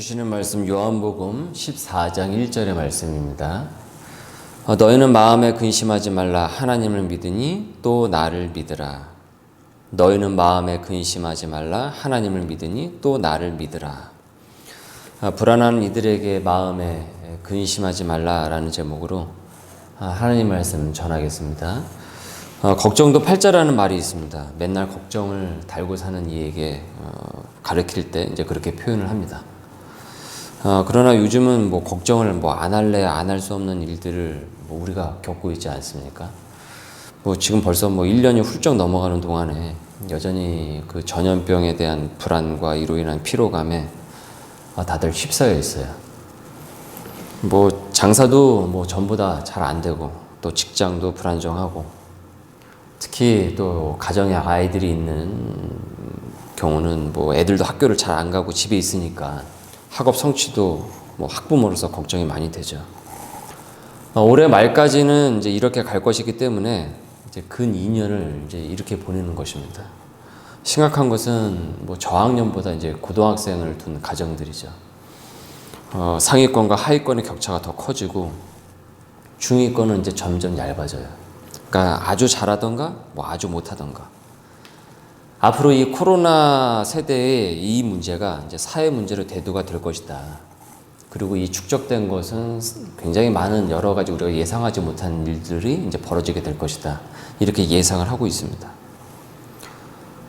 주시는 말씀 요한복음 14장 1절의 말씀입니다. 너희는 마음에 근심하지 말라. 하나님을 믿으니 또 나를 믿으라. 너희는 마음에 근심하지 말라. 하나님을 믿으니 또 나를 믿으라. 불안한 이들에게 마음에 근심하지 말라라는 제목으로 하나님 말씀 전하겠습니다. 걱정도 팔자라는 말이 있습니다. 맨날 걱정을 달고 사는 이에게 가르칠 때 이제 그렇게 표현을 합니다. 그러나 요즘은 걱정을 안 할래 안 할 수 없는 일들을 우리가 겪고 있지 않습니까? 지금 벌써 1년이 훌쩍 넘어가는 동안에 여전히 그 전염병에 대한 불안과 이로 인한 피로감에 다들 휩싸여 있어요. 장사도 전보다 잘 안 되고 또 직장도 불안정하고 특히 또 가정에 아이들이 있는 경우는 애들도 학교를 잘 안 가고 집에 있으니까 학업 성취도 학부모로서 걱정이 많이 되죠. 올해 말까지는 이제 이렇게 갈 것이기 때문에 이제 근 2년을 이제 이렇게 보내는 것입니다. 심각한 것은 저학년보다 이제 고등학생을 둔 가정들이죠. 상위권과 하위권의 격차가 더 커지고 중위권은 이제 점점 얇아져요. 그러니까 아주 잘하던가 아주 못하던가. 앞으로 이 코로나 세대의 이 문제가 이제 사회 문제로 대두가 될 것이다. 그리고 이 축적된 것은 굉장히 많은 여러 가지 우리가 예상하지 못한 일들이 이제 벌어지게 될 것이다. 이렇게 예상을 하고 있습니다.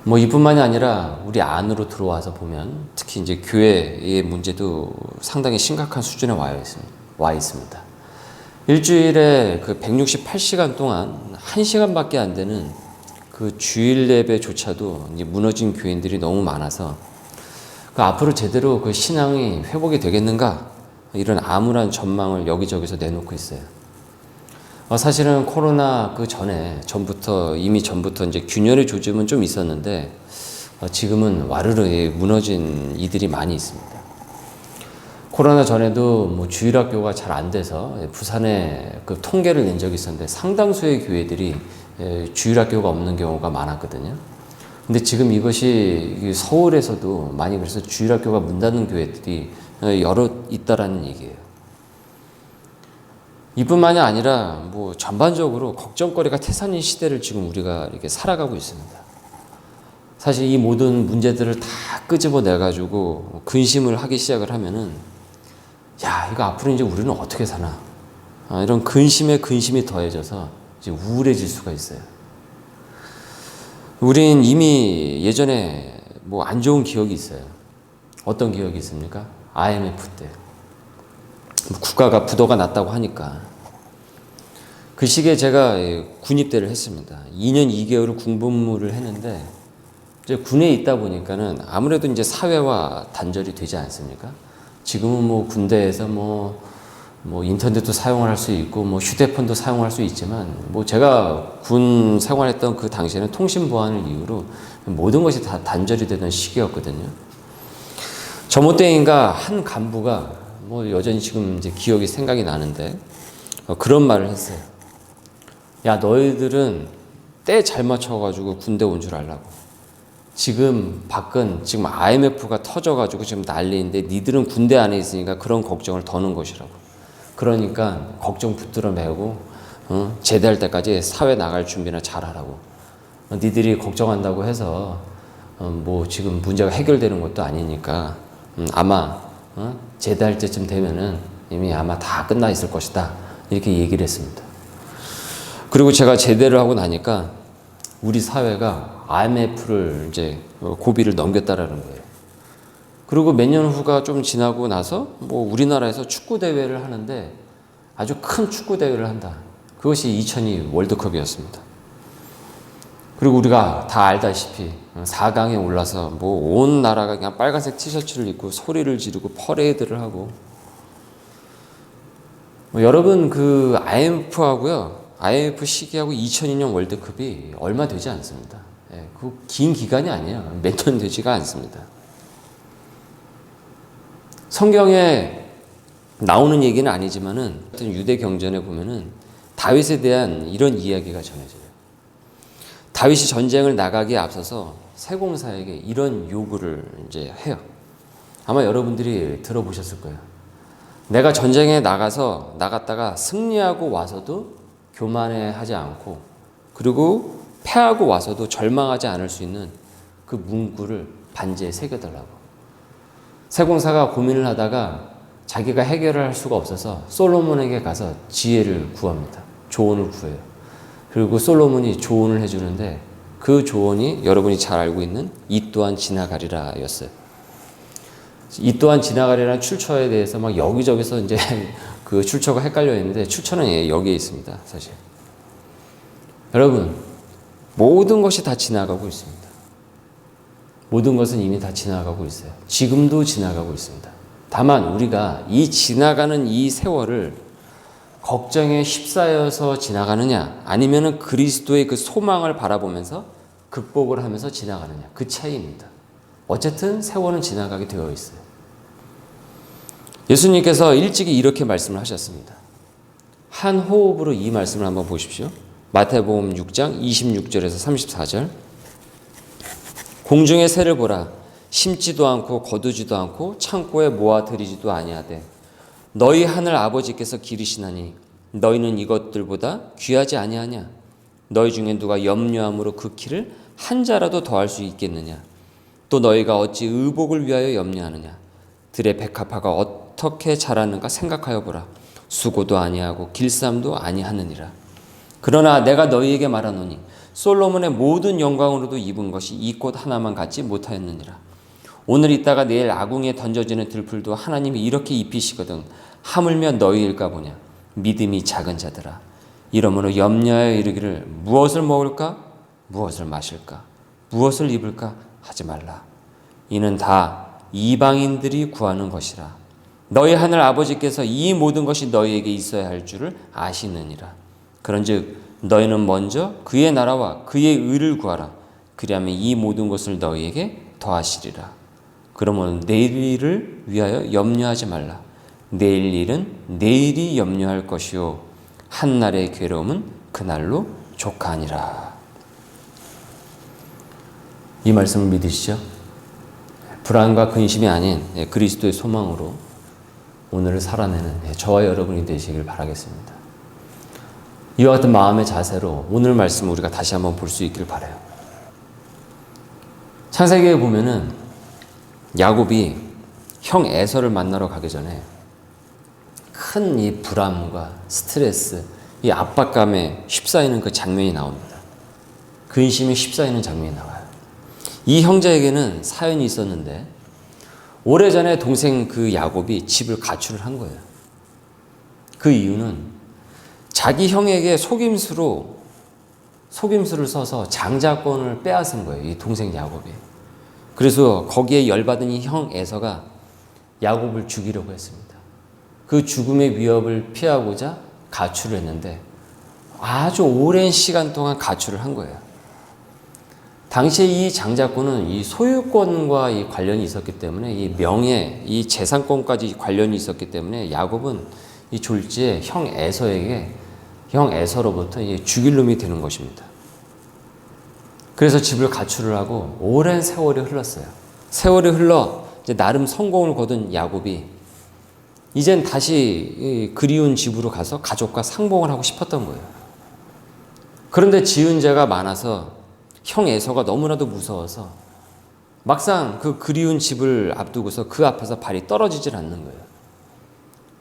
이뿐만이 아니라 우리 안으로 들어와서 보면 특히 이제 교회의 문제도 상당히 심각한 수준에 와 있습니다. 일주일에 그 168시간 동안 1시간밖에 안 되는 그 주일 예배조차도 이제 무너진 교인들이 너무 많아서 앞으로 제대로 그 신앙이 회복이 되겠는가 이런 암울한 전망을 여기저기서 내놓고 있어요. 사실은 코로나 그 전부터 이제 균열의 조짐은 좀 있었는데 지금은 와르르 무너진 이들이 많이 있습니다. 코로나 전에도 주일학교가 잘 안 돼서 부산에 그 통계를 낸 적이 있었는데 상당수의 교회들이 주일학교가 없는 경우가 많았거든요. 근데 지금 이것이 서울에서도 많이 그래서 주일학교가 문 닫는 교회들이 여러 있다라는 얘기예요. 이뿐만이 아니라 전반적으로 걱정거리가 태산인 시대를 지금 우리가 이렇게 살아가고 있습니다. 사실 이 모든 문제들을 다 끄집어내가지고 근심을 하기 시작을 하면은 이거 앞으로 이제 우리는 어떻게 사나 이런 근심에 근심이 더해져서 이제 우울해질 수가 있어요. 우린 이미 예전에 안 좋은 기억이 있어요. 어떤 기억이 있습니까? IMF 때 국가가 부도가 났다고 하니까 그 시기에 제가 군입대를 했습니다. 2년 2개월을 군복무를 했는데 이제 군에 있다 보니까는 아무래도 이제 사회와 단절이 되지 않습니까? 지금은 군대에서 인터넷도 사용을 할 수 있고 휴대폰도 사용할 수 있지만 제가 군 생활했던 그 당시에는 통신 보안을 이유로 모든 것이 다 단절이 되던 시기였거든요. 저 때인가 한 간부가 여전히 지금 이제 기억이 생각이 나는데 그런 말을 했어요. 야, 너희들은 때 잘 맞춰가지고 군대 온 줄 알라고. 지금 IMF가 터져가지고 지금 난리인데 니들은 군대 안에 있으니까 그런 걱정을 더는 것이라고. 그러니까 걱정 붙들어 매고 제대할 때까지 사회 나갈 준비나 잘하라고. 니들이 걱정한다고 해서 지금 문제가 해결되는 것도 아니니까 아마 제대할 때쯤 되면은 이미 아마 다 끝나 있을 것이다. 이렇게 얘기를 했습니다. 그리고 제가 제대를 하고 나니까 우리 사회가 IMF를 이제 고비를 넘겼다라는 거예요. 그리고 몇 년 후가 좀 지나고 나서 우리나라에서 축구 대회를 하는데 아주 큰 축구 대회를 한다. 그것이 2002 월드컵이었습니다. 그리고 우리가 다 알다시피 4강에 올라서 온 나라가 그냥 빨간색 티셔츠를 입고 소리를 지르고 퍼레이드를 하고 여러분 그 IMF 시기하고 2002년 월드컵이 얼마 되지 않습니다. 그 긴 기간이 아니에요. 몇 년 되지가 않습니다. 성경에 나오는 얘기는 아니지만은 유대 경전에 보면은 다윗에 대한 이런 이야기가 전해져요. 다윗이 전쟁을 나가기에 앞서서 세공사에게 이런 요구를 이제 해요. 아마 여러분들이 들어보셨을 거예요. 내가 전쟁에 나갔다가 승리하고 와서도 교만해하지 않고, 그리고 패하고 와서도 절망하지 않을 수 있는 그 문구를 반지에 새겨달라고. 세공사가 고민을 하다가 자기가 해결을 할 수가 없어서 솔로몬에게 가서 지혜를 구합니다. 조언을 구해요. 그리고 솔로몬이 조언을 해주는데 그 조언이 여러분이 잘 알고 있는 이 또한 지나가리라 였어요. 이 또한 지나가리라는 출처에 대해서 막 여기저기서 이제 그 출처가 헷갈려 있는데 출처는 여기에 있습니다. 사실. 여러분, 모든 것이 다 지나가고 있습니다. 모든 것은 이미 다 지나가고 있어요. 지금도 지나가고 있습니다. 다만 우리가 이 지나가는 이 세월을 걱정에 휩싸여서 지나가느냐, 아니면은 그리스도의 그 소망을 바라보면서 극복을 하면서 지나가느냐, 그 차이입니다. 어쨌든 세월은 지나가게 되어 있어요. 예수님께서 일찍이 이렇게 말씀을 하셨습니다. 한 호흡으로 이 말씀을 한번 보십시오. 마태복음 6장 26절에서 34절. 공중의 새를 보라. 심지도 않고 거두지도 않고 창고에 모아들이지도 아니하되 너희 하늘 아버지께서 기르시나니 너희는 이것들보다 귀하지 아니하냐? 너희 중에 누가 염려함으로 그 키를 한 자라도 더할 수 있겠느냐? 또 너희가 어찌 의복을 위하여 염려하느냐? 들의 백합화가 어떻게 자라는가 생각하여 보라. 수고도 아니하고 길쌈도 아니하느니라. 그러나 내가 너희에게 말하노니 솔로몬의 모든 영광으로도 입은 것이 이 꽃 하나만 갖지 못하였느니라. 오늘 있다가 내일 아궁이에 던져지는 들풀도 하나님이 이렇게 입히시거든 하물며 너희일까 보냐. 믿음이 작은 자들아. 이러므로 염려하여 이르기를 무엇을 먹을까? 무엇을 마실까? 무엇을 입을까? 하지 말라. 이는 다 이방인들이 구하는 것이라. 너희 하늘 아버지께서 이 모든 것이 너희에게 있어야 할 줄을 아시느니라. 그런즉 너희는 먼저 그의 나라와 그의 의를 구하라. 그리하면 이 모든 것을 너희에게 더하시리라. 그러면 내일 일을 위하여 염려하지 말라. 내일 일은 내일이 염려할 것이요 한날의 괴로움은 그날로 족하니라. 이 말씀을 믿으시죠? 불안과 근심이 아닌 그리스도의 소망으로 오늘을 살아내는 저와 여러분이 되시길 바라겠습니다. 이와 같은 마음의 자세로 오늘 말씀을 우리가 다시 한번 볼 수 있길 바라요. 창세기에 보면은 야곱이 형 에서를 만나러 가기 전에 큰 이 불안과 스트레스, 이 압박감에 휩싸이는 그 장면이 나옵니다. 근심에 휩싸이는 장면이 나와요. 이 형제에게는 사연이 있었는데 오래전에 동생 그 야곱이 집을 가출을 한 거예요. 그 이유는 자기 형에게 속임수를 써서 장자권을 빼앗은 거예요. 이 동생 야곱이. 그래서 거기에 열받은 이 형 에서가 야곱을 죽이려고 했습니다. 그 죽음의 위협을 피하고자 가출을 했는데 아주 오랜 시간 동안 가출을 한 거예요. 당시에 이 장자권은 이 소유권과 이 관련이 있었기 때문에 이 명예, 이 재산권까지 관련이 있었기 때문에 야곱은 이 졸지에 형 에서로부터 죽일 놈이 되는 것입니다. 그래서 집을 가출을 하고 오랜 세월이 흘렀어요. 세월이 흘러 이제 나름 성공을 거둔 야곱이 이젠 다시 그리운 집으로 가서 가족과 상봉을 하고 싶었던 거예요. 그런데 지은 죄가 많아서 형 에서가 너무나도 무서워서 막상 그 그리운 집을 앞두고서 그 앞에서 발이 떨어지질 않는 거예요.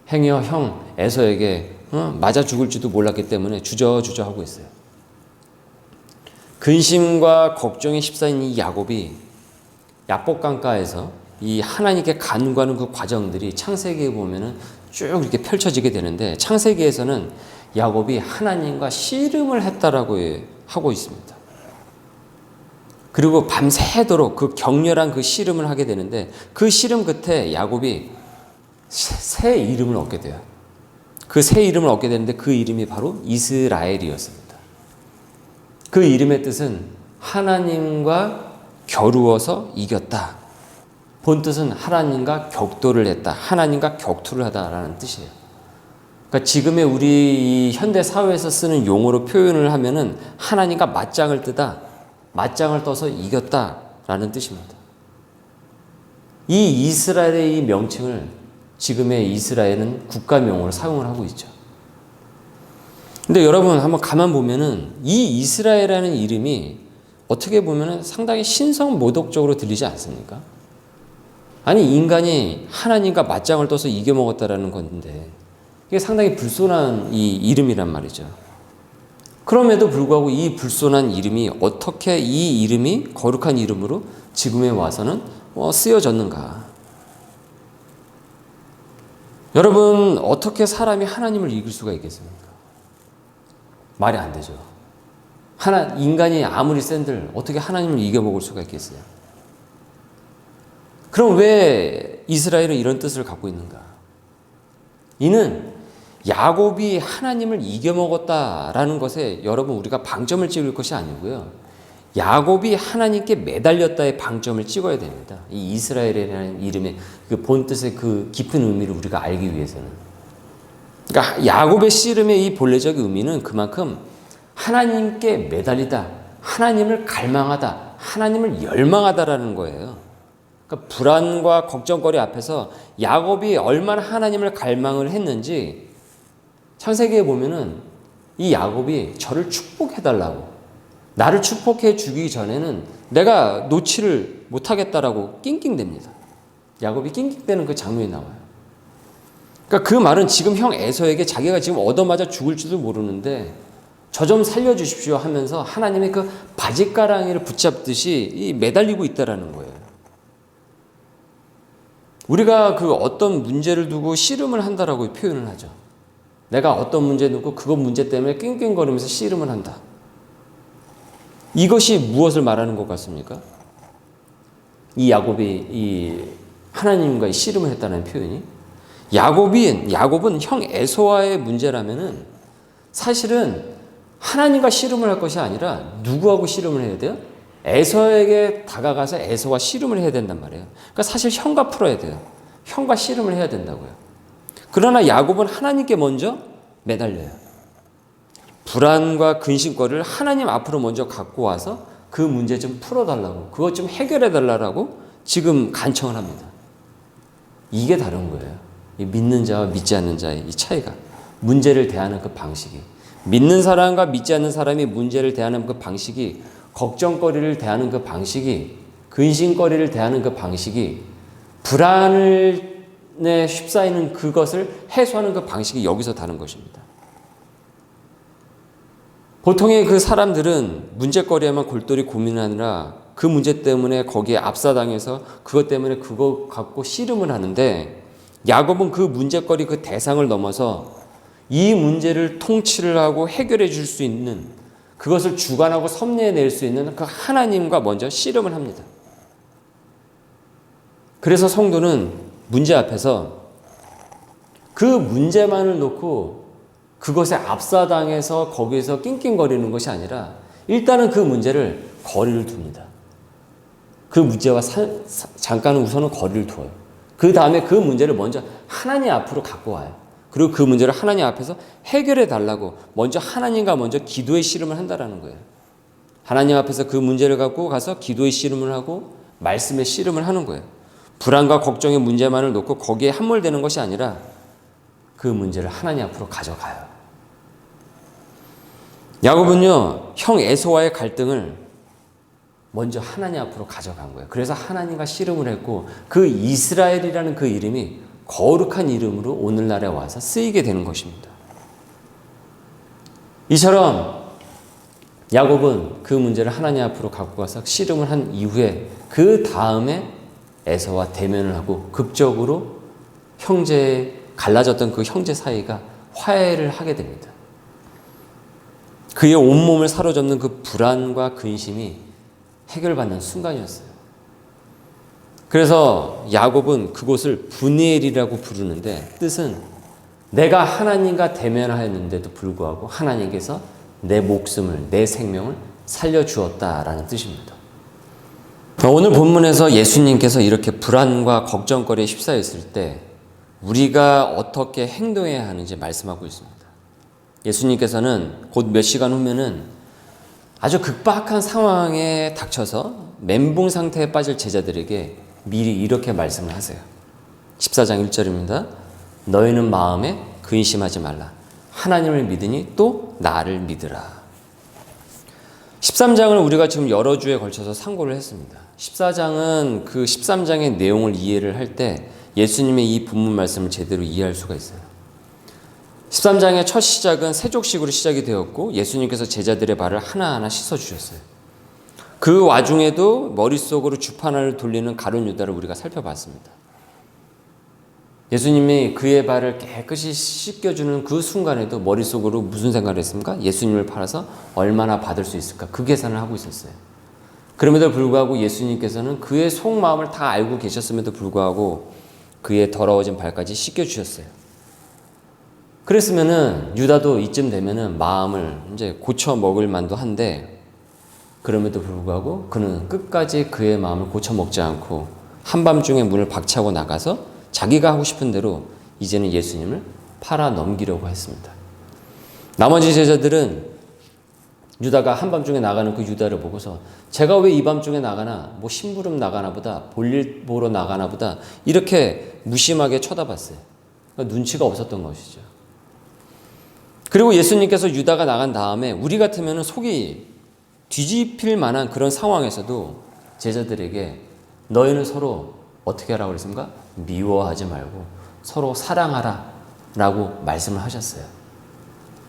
행여 형 에서에게 맞아 죽을지도 몰랐기 때문에 주저주저 하고 있어요. 근심과 걱정에 휩싸인 이 야곱이 야복강가에서 이 하나님께 간구하는 그 과정들이 창세기에 보면은 쭉 이렇게 펼쳐지게 되는데 창세기에서는 야곱이 하나님과 씨름을 했다라고 하고 있습니다. 그리고 밤새도록 그 격렬한 그 씨름을 하게 되는데 그 씨름 끝에 야곱이 새 이름을 얻게 돼요. 그 새 이름을 얻게 되는데 그 이름이 바로 이스라엘이었습니다. 그 이름의 뜻은 하나님과 겨루어서 이겼다. 본 뜻은 하나님과 격돌을 했다. 하나님과 격투를 하다라는 뜻이에요. 그러니까 지금의 우리 현대 사회에서 쓰는 용어로 표현을 하면은 하나님과 맞짱을 뜨다. 맞짱을 떠서 이겼다라는 뜻입니다. 이 이스라엘의 이 명칭을 지금의 이스라엘은 국가명으로 사용을 하고 있죠. 근데 여러분 한번 가만 보면은 이 이스라엘이라는 이름이 어떻게 보면은 상당히 신성모독적으로 들리지 않습니까? 아니, 인간이 하나님과 맞짱을 떠서 이겨먹었다라는 건데 이게 상당히 불손한 이 이름이란 말이죠. 그럼에도 불구하고 이 불손한 이름이 어떻게 이 이름이 거룩한 이름으로 지금에 와서는 쓰여졌는가? 여러분, 어떻게 사람이 하나님을 이길 수가 있겠습니까? 말이 안 되죠. 인간이 아무리 센들 어떻게 하나님을 이겨먹을 수가 있겠어요? 그럼 왜 이스라엘은 이런 뜻을 갖고 있는가? 이는 야곱이 하나님을 이겨먹었다라는 것에 여러분 우리가 방점을 찍을 것이 아니고요. 야곱이 하나님께 매달렸다의 방점을 찍어야 됩니다. 이 이스라엘이라는 이름의 그 본뜻의 그 깊은 의미를 우리가 알기 위해서는. 그러니까 야곱의 씨름의 이 본래적 의미는 그만큼 하나님께 매달리다, 하나님을 갈망하다, 하나님을 열망하다라는 거예요. 그러니까 불안과 걱정거리 앞에서 야곱이 얼마나 하나님을 갈망을 했는지 창세기에 보면은 이 야곱이 저를 축복해달라고, 나를 축복해 주기 전에는 내가 놓지를 못하겠다라고 낑낑댑니다. 야곱이 낑낑대는 그 장면이 나와요. 그러니까 그 말은 지금 형 에서에게 자기가 지금 얻어맞아 죽을지도 모르는데 저 좀 살려주십시오 하면서 하나님의 그 바짓가랑이를 붙잡듯이 매달리고 있다라는 거예요. 우리가 그 어떤 문제를 두고 씨름을 한다라고 표현을 하죠. 내가 어떤 문제 두고 그것 문제 때문에 낑낑거리면서 씨름을 한다. 이것이 무엇을 말하는 것 같습니까? 이 야곱이 이 하나님과의 씨름을 했다는 표현이, 야곱은 형 에서와의 문제라면은 사실은 하나님과 씨름을 할 것이 아니라 누구하고 씨름을 해야 돼요? 에서에게 다가가서 에서와 씨름을 해야 된단 말이에요. 그러니까 사실 형과 풀어야 돼요. 형과 씨름을 해야 된다고요. 그러나 야곱은 하나님께 먼저 매달려요. 불안과 근심거리를 하나님 앞으로 먼저 갖고 와서 그 문제 좀 풀어달라고, 그것 좀 해결해달라고 지금 간청을 합니다. 이게 다른 거예요. 이 믿는 자와 믿지 않는 자의 이 차이가, 문제를 대하는 그 방식이, 믿는 사람과 믿지 않는 사람이 문제를 대하는 그 방식이, 걱정거리를 대하는 그 방식이, 근심거리를 대하는 그 방식이, 불안에 휩싸이는 그것을 해소하는 그 방식이 여기서 다른 것입니다. 보통의 그 사람들은 문제거리에만 골똘히 고민하느라 그 문제 때문에 거기에 압사당해서 그것 때문에 그거 갖고 씨름을 하는데, 야곱은 그 문제거리 그 대상을 넘어서 이 문제를 통치를 하고 해결해 줄 수 있는, 그것을 주관하고 섭리해낼 수 있는 그 하나님과 먼저 씨름을 합니다. 그래서 성도는 문제 앞에서 그 문제만을 놓고 그것에 압사당해서 거기에서 낑낑거리는 것이 아니라 일단은 그 문제를 거리를 둡니다. 그 문제와 잠깐은 우선은 거리를 둬요. 그 다음에 그 문제를 먼저 하나님 앞으로 갖고 와요. 그리고 그 문제를 하나님 앞에서 해결해 달라고 먼저 하나님과 먼저 기도의 씨름을 한다라는 거예요. 하나님 앞에서 그 문제를 갖고 가서 기도의 씨름을 하고 말씀의 씨름을 하는 거예요. 불안과 걱정의 문제만을 놓고 거기에 함몰되는 것이 아니라 그 문제를 하나님 앞으로 가져가요. 야곱은요, 형 에서와의 갈등을 먼저 하나님 앞으로 가져간 거예요. 그래서 하나님과 씨름을 했고 그 이스라엘이라는 그 이름이 거룩한 이름으로 오늘날에 와서 쓰이게 되는 것입니다. 이처럼 야곱은 그 문제를 하나님 앞으로 갖고 가서 씨름을 한 이후에 그 다음에 에서와 대면을 하고 극적으로 갈라졌던 그 형제 사이가 화해를 하게 됩니다. 그의 온몸을 사로잡는 그 불안과 근심이 해결받는 순간이었어요. 그래서 야곱은 그곳을 브니엘이라고 부르는데 뜻은 내가 하나님과 대면하였는데도 불구하고 하나님께서 내 목숨을, 내 생명을 살려주었다라는 뜻입니다. 오늘 본문에서 예수님께서 이렇게 불안과 걱정거리에 휩싸였을 때 우리가 어떻게 행동해야 하는지 말씀하고 있습니다. 예수님께서는 곧 몇 시간 후면은 아주 극박한 상황에 닥쳐서 멘붕 상태에 빠질 제자들에게 미리 이렇게 말씀을 하세요. 14장 1절입니다. 너희는 마음에 근심하지 말라. 하나님을 믿으니 또 나를 믿으라. 13장을 우리가 지금 여러 주에 걸쳐서 상고를 했습니다. 14장은 그 13장의 내용을 이해를 할 때 예수님의 이 본문 말씀을 제대로 이해할 수가 있어요. 13장의 첫 시작은 세족식으로 시작이 되었고 예수님께서 제자들의 발을 하나하나 씻어주셨어요. 그 와중에도 머릿속으로 주판을 돌리는 가룟 유다를 우리가 살펴봤습니다. 예수님이 그의 발을 깨끗이 씻겨주는 그 순간에도 머릿속으로 무슨 생각을 했습니까? 예수님을 팔아서 얼마나 받을 수 있을까? 그 계산을 하고 있었어요. 그럼에도 불구하고 예수님께서는 그의 속마음을 다 알고 계셨음에도 불구하고 그의 더러워진 발까지 씻겨주셨어요. 그랬으면은 유다도 이쯤 되면은 마음을 이제 고쳐 먹을 만도 한데 그럼에도 불구하고 그는 끝까지 그의 마음을 고쳐 먹지 않고 한밤중에 문을 박차고 나가서 자기가 하고 싶은 대로 이제는 예수님을 팔아 넘기려고 했습니다. 나머지 제자들은 유다가 한밤중에 나가는 그 유다를 보고서 제가 왜 이 밤중에 나가나, 뭐 심부름 나가나 보다, 볼일 보러 나가나 보다 이렇게 무심하게 쳐다봤어요. 그러니까 눈치가 없었던 것이죠. 그리고 예수님께서 유다가 나간 다음에 우리 같으면 속이 뒤집힐 만한 그런 상황에서도 제자들에게 너희는 서로 어떻게 하라고 그랬습니까? 미워하지 말고 서로 사랑하라 라고 말씀을 하셨어요.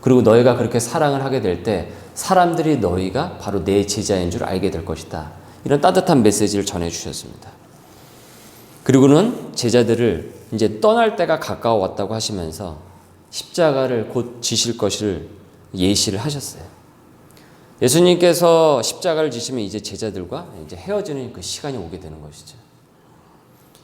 그리고 너희가 그렇게 사랑을 하게 될 때 사람들이 너희가 바로 내 제자인 줄 알게 될 것이다. 이런 따뜻한 메시지를 전해주셨습니다. 그리고는 제자들을 이제 떠날 때가 가까워 왔다고 하시면서 십자가를 곧 지실 것을 예시를 하셨어요. 예수님께서 십자가를 지시면 이제 제자들과 이제 헤어지는 그 시간이 오게 되는 것이죠.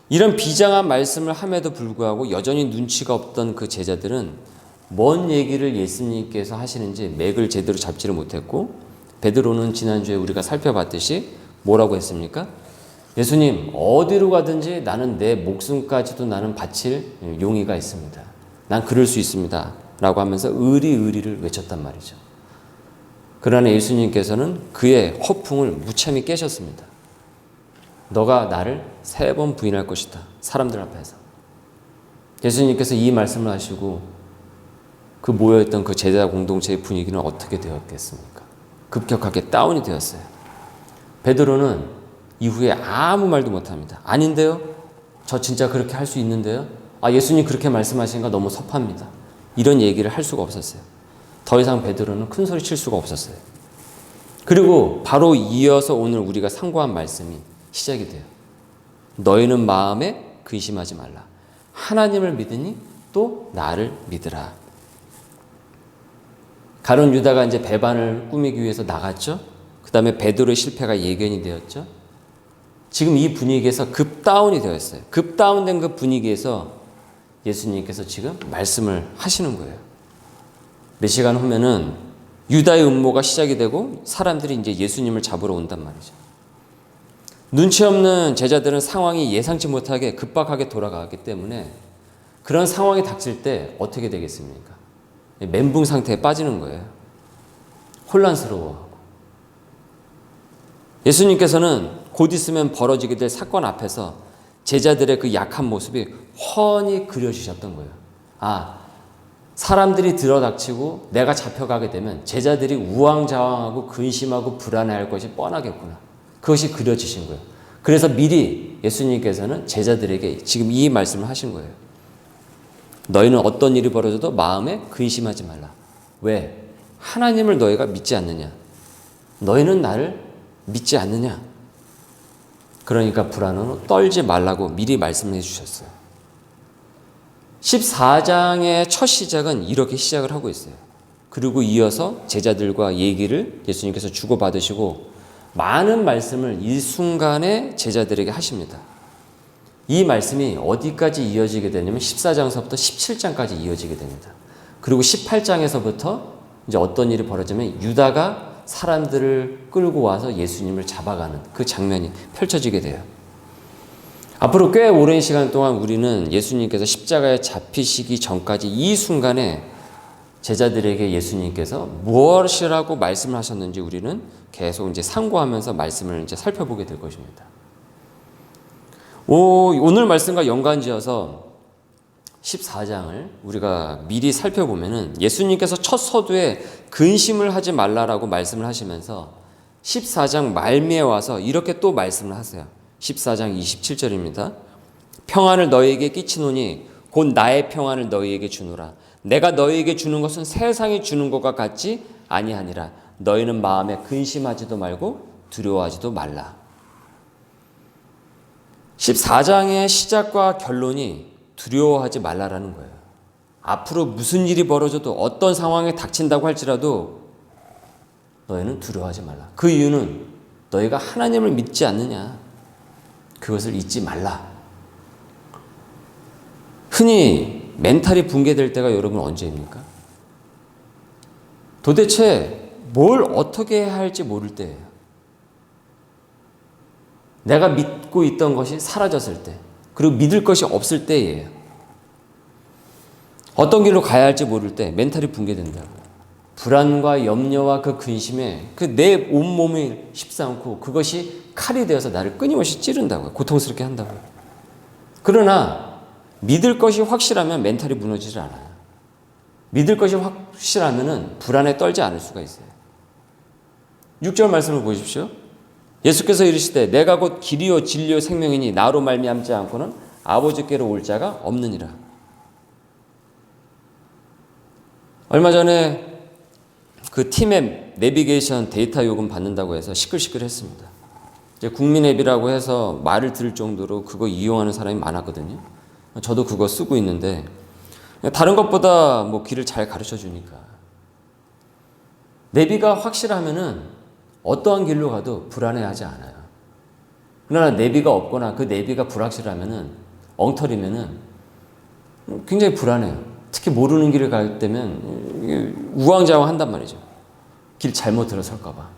이런 비장한 말씀을 함에도 불구하고 여전히 눈치가 없던 그 제자들은 뭔 얘기를 예수님께서 하시는지 맥을 제대로 잡지를 못했고 베드로는 지난주에 우리가 살펴봤듯이 뭐라고 했습니까? 예수님 어디로 가든지 나는 내 목숨까지도 나는 바칠 용의가 있습니다. 난 그럴 수 있습니다. 라고 하면서 의리를 외쳤단 말이죠. 그러나 예수님께서는 그의 허풍을 무참히 깨셨습니다. 너가 나를 3번 부인할 것이다. 사람들 앞에서. 예수님께서 이 말씀을 하시고 그 모여있던 그 제자 공동체의 분위기는 어떻게 되었겠습니까? 급격하게 다운이 되었어요. 베드로는 이후에 아무 말도 못합니다. 아닌데요? 저 진짜 그렇게 할 수 있는데요? 예수님 그렇게 말씀하시니까 너무 섭합니다. 이런 얘기를 할 수가 없었어요. 더 이상 베드로는 큰 소리 칠 수가 없었어요. 그리고 바로 이어서 오늘 우리가 상고한 말씀이 시작이 돼요. 너희는 마음에 근심하지 말라. 하나님을 믿으니 또 나를 믿으라. 가룟 유다가 이제 배반을 꾸미기 위해서 나갔죠. 그 다음에 베드로의 실패가 예견이 되었죠. 지금 이 분위기에서 급다운이 되었어요. 급다운된 그 분위기에서 예수님께서 지금 말씀을 하시는 거예요. 몇 시간 후면은 유다의 음모가 시작이 되고 사람들이 이제 예수님을 잡으러 온단 말이죠. 눈치 없는 제자들은 상황이 예상치 못하게 급박하게 돌아가기 때문에 그런 상황이 닥칠 때 어떻게 되겠습니까? 멘붕 상태에 빠지는 거예요. 혼란스러워하고. 예수님께서는 곧 있으면 벌어지게 될 사건 앞에서 제자들의 그 약한 모습이 훤히 그려지셨던 거예요. 사람들이 들어닥치고 내가 잡혀가게 되면 제자들이 우왕좌왕하고 근심하고 불안해할 것이 뻔하겠구나. 그것이 그려지신 거예요. 그래서 미리 예수님께서는 제자들에게 지금 이 말씀을 하신 거예요. 너희는 어떤 일이 벌어져도 마음에 근심하지 말라. 왜? 하나님을 너희가 믿지 않느냐? 너희는 나를 믿지 않느냐? 그러니까 불안으로 떨지 말라고 미리 말씀해 주셨어요. 14장의 첫 시작은 이렇게 시작을 하고 있어요. 그리고 이어서 제자들과 얘기를 예수님께서 주고받으시고 많은 말씀을 이 순간에 제자들에게 하십니다. 이 말씀이 어디까지 이어지게 되냐면 14장서부터 17장까지 이어지게 됩니다. 그리고 18장에서부터 이제 어떤 일이 벌어지면 유다가 사람들을 끌고 와서 예수님을 잡아가는 그 장면이 펼쳐지게 돼요. 앞으로 꽤 오랜 시간 동안 우리는 예수님께서 십자가에 잡히시기 전까지 이 순간에 제자들에게 예수님께서 무엇이라고 말씀을 하셨는지 우리는 계속 이제 상고하면서 말씀을 이제 살펴보게 될 것입니다. 오늘 말씀과 연관지어서 14장을 우리가 미리 살펴보면은 예수님께서 첫 서두에 근심을 하지 말라라고 말씀을 하시면서 14장 말미에 와서 이렇게 또 말씀을 하세요. 14장 27절입니다. 평안을 너희에게 끼치노니 곧 나의 평안을 너희에게 주노라. 내가 너희에게 주는 것은 세상이 주는 것과 같지 아니하니라. 너희는 마음에 근심하지도 말고 두려워하지도 말라. 14장의 시작과 결론이 두려워하지 말라라는 거예요. 앞으로 무슨 일이 벌어져도 어떤 상황에 닥친다고 할지라도 너희는 두려워하지 말라. 그 이유는 너희가 하나님을 믿지 않느냐. 그것을 잊지 말라. 흔히 멘탈이 붕괴될 때가 여러분 언제입니까? 도대체 뭘 어떻게 해야 할지 모를 때예요. 내가 믿고 있던 것이 사라졌을 때, 그리고 믿을 것이 없을 때예요. 어떤 길로 가야 할지 모를 때 멘탈이 붕괴된다고요. 불안과 염려와 그 근심에 그 내 온몸이 십상고 그것이 칼이 되어서 나를 끊임없이 찌른다고요. 고통스럽게 한다고요. 그러나 믿을 것이 확실하면 멘탈이 무너지지 않아요. 믿을 것이 확실하면 불안에 떨지 않을 수가 있어요. 6절 말씀을 보십시오. 예수께서 이르시되 내가 곧 길이요 진리요 생명이니 나로 말미암지 않고는 아버지께로 올 자가 없느니라. 얼마 전에 그 팀의 내비게이션 데이터 요금 받는다고 해서 시끌시끌했습니다. 이제 국민앱이라고 해서 말을 들을 정도로 그거 이용하는 사람이 많았거든요. 저도 그거 쓰고 있는데 다른 것보다 뭐 길을 잘 가르쳐 주니까 내비가 확실하면은 어떠한 길로 가도 불안해하지 않아요. 그러나 내비가 없거나 그 내비가 불확실하면은 엉터리면은 굉장히 불안해요. 특히 모르는 길을 갈 때면 우왕좌왕한단 말이죠. 길 잘못 들어설까 봐.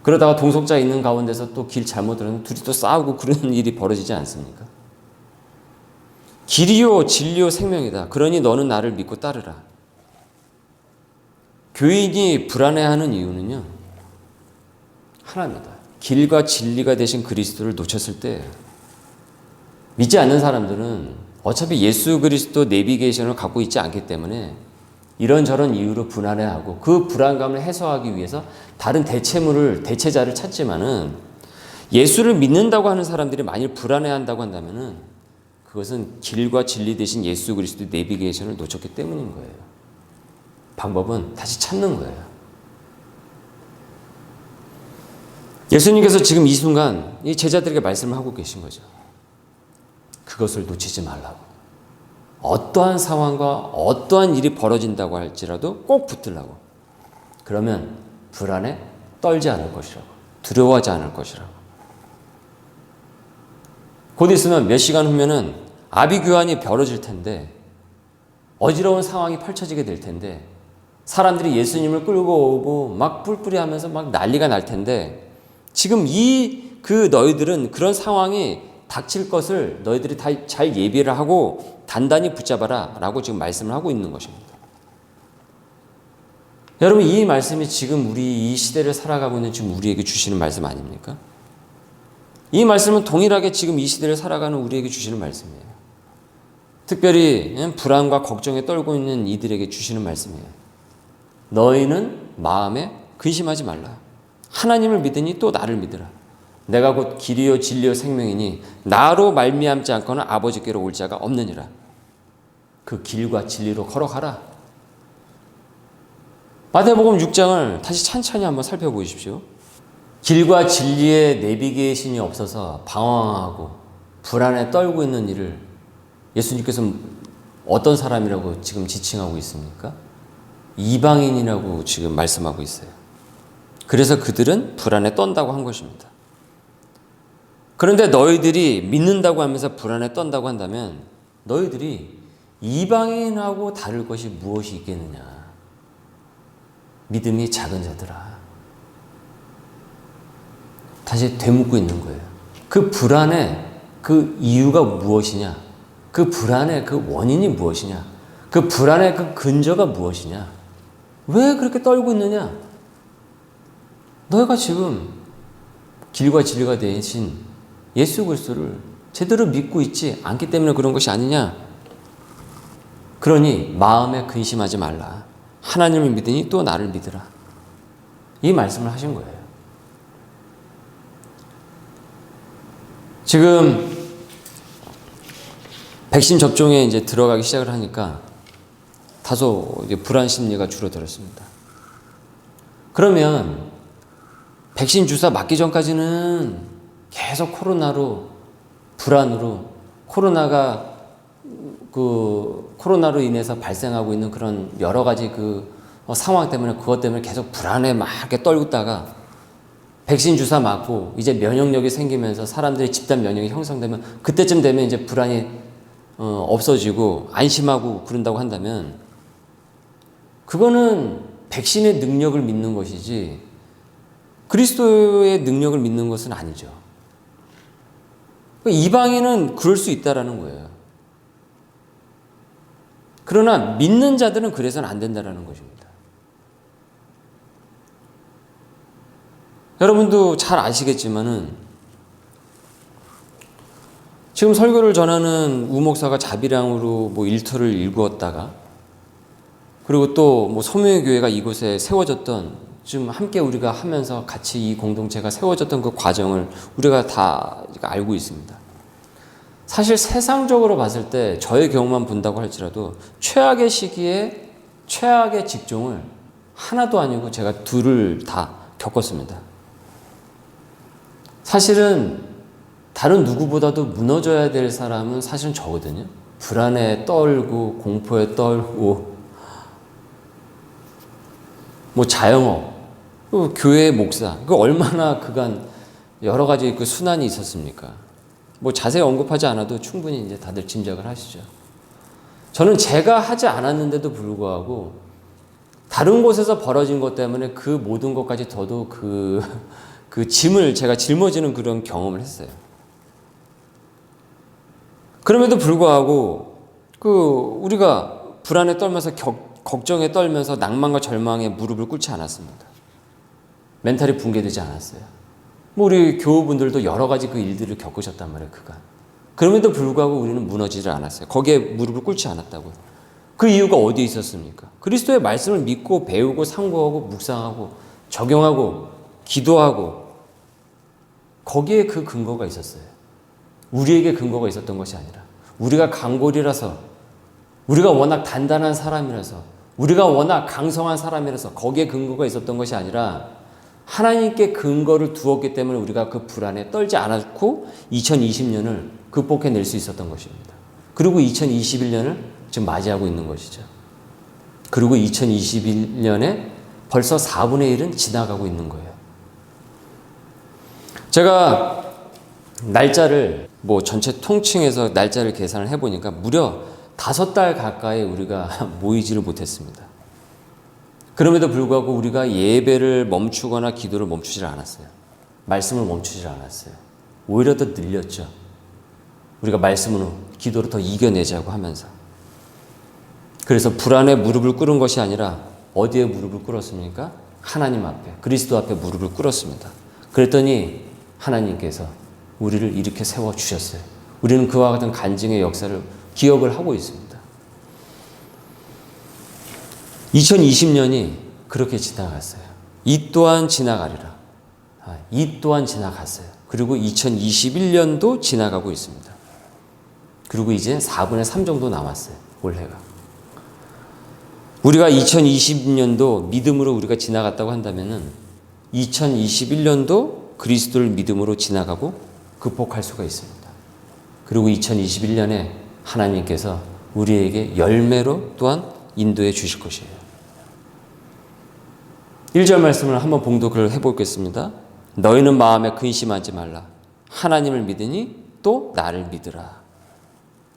그러다가 동석자 있는 가운데서 또 길 잘못 들어서 둘이 또 싸우고 그러는 일이 벌어지지 않습니까? 길이요 진리요 생명이다. 그러니 너는 나를 믿고 따르라. 교인이 불안해하는 이유는요, 하나입니다. 길과 진리가 되신 그리스도를 놓쳤을 때 믿지 않는 사람들은 어차피 예수 그리스도 내비게이션을 갖고 있지 않기 때문에 이런저런 이유로 불안해하고 그 불안감을 해소하기 위해서 다른 대체자를 찾지만은 예수를 믿는다고 하는 사람들이 만일 불안해한다고 한다면은 그것은 길과 진리 대신 예수 그리스도 내비게이션을 놓쳤기 때문인 거예요. 방법은 다시 찾는 거예요. 예수님께서 지금 이 순간 이 제자들에게 말씀을 하고 계신 거죠. 그것을 놓치지 말라고. 어떠한 상황과 어떠한 일이 벌어진다고 할지라도 꼭 붙들라고. 그러면 불안에 떨지 않을 것이라고. 두려워하지 않을 것이라고. 곧 있으면 몇 시간 후면은 아비규환이 벌어질 텐데 어지러운 상황이 펼쳐지게 될 텐데 사람들이 예수님을 끌고 오고 막 뿔뿔이 하면서 막 난리가 날 텐데 지금 그 너희들은 그런 상황이 닥칠 것을 너희들이 다 잘 예비를 하고 단단히 붙잡아라 라고 지금 말씀을 하고 있는 것입니다. 여러분, 이 말씀이 지금 우리 이 시대를 살아가고 있는 지금 우리에게 주시는 말씀 아닙니까? 이 말씀은 동일하게 지금 이 시대를 살아가는 우리에게 주시는 말씀이에요. 특별히 불안과 걱정에 떨고 있는 이들에게 주시는 말씀이에요. 너희는 마음에 근심하지 말라. 하나님을 믿으니 또 나를 믿으라. 내가 곧 길이요 진리요 생명이니 나로 말미암지 않고는 아버지께로 올 자가 없느니라. 그 길과 진리로 걸어가라. 마태복음 6장을 다시 찬찬히 한번 살펴보십시오. 길과 진리의 내비게이션이 없어서 방황하고 불안에 떨고 있는 이를 예수님께서 어떤 사람이라고 지금 지칭하고 있습니까? 이방인이라고 지금 말씀하고 있어요. 그래서 그들은 불안에 떤다고 한 것입니다. 그런데 너희들이 믿는다고 하면서 불안에 떤다고 한다면 너희들이 이방인하고 다를 것이 무엇이 있겠느냐. 믿음이 작은 자들아. 다시 되묻고 있는 거예요. 그 불안의 그 이유가 무엇이냐? 그 불안의 그 원인이 무엇이냐? 그 불안의 그 근저가 무엇이냐? 왜 그렇게 떨고 있느냐? 너희가 지금 길과 진리가 되신 예수 그리스도를 제대로 믿고 있지 않기 때문에 그런 것이 아니냐. 그러니 마음에 근심하지 말라. 하나님을 믿으니 또 나를 믿으라. 이 말씀을 하신 거예요. 지금 백신 접종에 이제 들어가기 시작을 하니까 다소 이제 불안 심리가 줄어들었습니다. 그러면 백신 주사 맞기 전까지는 계속 코로나로 불안으로 코로나로 인해서 발생하고 있는 그런 여러 가지 상황 때문에 그것 때문에 계속 불안에 막 이렇게 떨고다가 백신 주사 맞고 이제 면역력이 생기면서 사람들이 집단 면역이 형성되면 그때쯤 되면 이제 불안이 없어지고 안심하고 그런다고 한다면 그거는 백신의 능력을 믿는 것이지 그리스도의 능력을 믿는 것은 아니죠. 이방인은 그럴 수 있다라는 거예요. 그러나 믿는 자들은 그래서는 안 된다라는 것입니다. 여러분도 잘 아시겠지만은 지금 설교를 전하는 우목사가 자비량으로 일터를 일구었다가 그리고 또 소명의 교회가 이곳에 세워졌던 지금 함께 우리가 하면서 같이 이 공동체가 세워졌던 그 과정을 우리가 다 알고 있습니다. 사실 세상적으로 봤을 때 저의 경우만 본다고 할지라도 최악의 시기에 최악의 직종을 하나도 아니고 제가 둘을 다 겪었습니다. 사실은 다른 누구보다도 무너져야 될 사람은 사실은 저거든요. 불안에 떨고 공포에 떨고 자영업, 교회 목사, 얼마나 그간 여러 가지 순환이 있었습니까? 자세히 언급하지 않아도 충분히 이제 다들 짐작을 하시죠. 저는 제가 하지 않았는데도 불구하고 다른 곳에서 벌어진 것 때문에 그 모든 것까지 저도 그 짐을 제가 짊어지는 그런 경험을 했어요. 그럼에도 불구하고 우리가 불안에 떨면서 걱정에 떨면서 낭만과 절망에 무릎을 꿇지 않았습니다. 멘탈이 붕괴되지 않았어요. 우리 교우분들도 여러 가지 그 일들을 겪으셨단 말이에요, 그간. 그럼에도 불구하고 우리는 무너지지 않았어요. 거기에 무릎을 꿇지 않았다고요. 그 이유가 어디에 있었습니까? 그리스도의 말씀을 믿고 배우고 상고하고 묵상하고 적용하고 기도하고 거기에 그 근거가 있었어요. 우리에게 근거가 있었던 것이 아니라 우리가 강골이라서 우리가 워낙 단단한 사람이라서 우리가 워낙 강성한 사람이라서 거기에 근거가 있었던 것이 아니라 하나님께 근거를 두었기 때문에 우리가 그 불안에 떨지 않았고 2020년을 극복해낼 수 있었던 것입니다. 그리고 2021년을 지금 맞이하고 있는 것이죠. 그리고 2021년에 벌써 4분의 1은 지나가고 있는 거예요. 제가 날짜를 전체 통칭해서 날짜를 계산을 해보니까 무려 5달 가까이 우리가 모이지를 못했습니다. 그럼에도 불구하고 우리가 예배를 멈추거나 기도를 멈추질 않았어요. 말씀을 멈추질 않았어요. 오히려 더 늘렸죠. 우리가 말씀으로 기도로 더 이겨내자고 하면서. 그래서 불안에 무릎을 꿇은 것이 아니라 어디에 무릎을 꿇었습니까? 하나님 앞에, 그리스도 앞에 무릎을 꿇었습니다. 그랬더니 하나님께서 우리를 이렇게 세워주셨어요. 우리는 그와 같은 간증의 역사를 기억을 하고 있습니다. 2020년이 그렇게 지나갔어요. 이 또한 지나가리라. 이 또한 지나갔어요. 그리고 2021년도 지나가고 있습니다. 그리고 이제 4분의 3 정도 남았어요. 올해가. 우리가 2020년도 믿음으로 우리가 지나갔다고 한다면은 2021년도 그리스도를 믿음으로 지나가고 극복할 수가 있습니다. 그리고 2021년에 하나님께서 우리에게 열매로 또한 인도해 주실 것이에요. 1절 말씀을 한번 봉독을 해보겠습니다. 너희는 마음에 근심하지 말라. 하나님을 믿으니 또 나를 믿으라.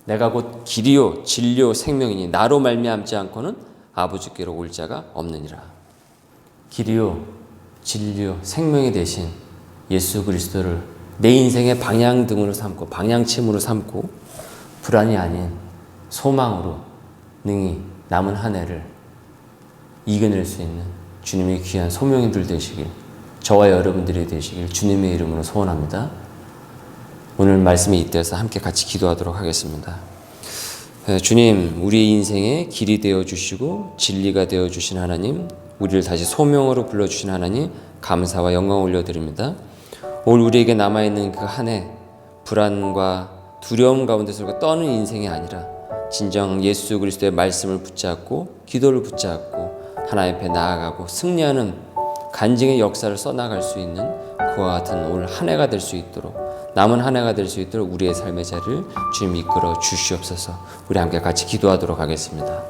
내가 곧 길이요 진리요 생명이니 나로 말미암지 않고는 아버지께로 올 자가 없느니라. 길이요 진리요 생명이 되신 예수 그리스도를 내 인생의 방향등으로 삼고 방향침으로 삼고 불안이 아닌 소망으로 능히 남은 한 해를 이겨낼 수 있는 주님의 귀한 소명인들 되시길, 저와 여러분들이 되시길 주님의 이름으로 소원합니다. 오늘 말씀에 잇대어서 함께 같이 기도하도록 하겠습니다. 주님, 우리의 인생의 길이 되어주시고 진리가 되어주신 하나님, 우리를 다시 소명으로 불러주신 하나님, 감사와 영광 올려드립니다. 오늘 우리에게 남아있는 그 한 해 불안과 두려움 가운데서 우리가 떠는 인생이 아니라 진정 예수 그리스도의 말씀을 붙잡고 기도를 붙잡고 하나님 앞에 나아가고 승리하는 간증의 역사를 써나갈 수 있는 그와 같은 오늘 한 해가 될 수 있도록, 남은 한 해가 될 수 있도록 우리의 삶의 자리를 주님 이끌어 주시옵소서. 우리 함께 같이 기도하도록 하겠습니다.